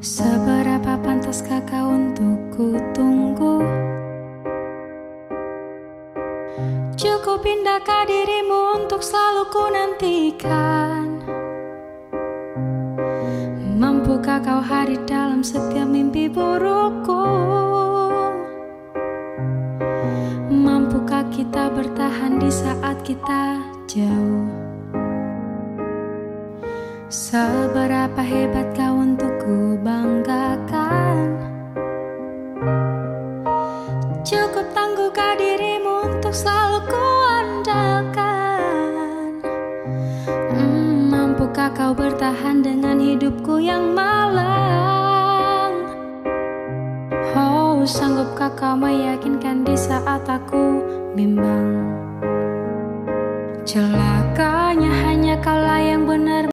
Seberapa pantaskah kau untuk ku tunggu? Cukup indakkah dirimu untuk selalu ku nantikan? Mampukah kau hadir dalam setiap mimpi burukku? Mampukah kita bertahan di saat kita jauh? Seberapa hebat kau untuk ku banggakan? Cukup tangguhkah dirimu untuk selalu ku andalkan? Mampukah kau bertahan dengan hidupku yang malang? Oh, sanggupkah kau meyakinkan di saat aku bimbang? Celakanya hanya kaulah yang benar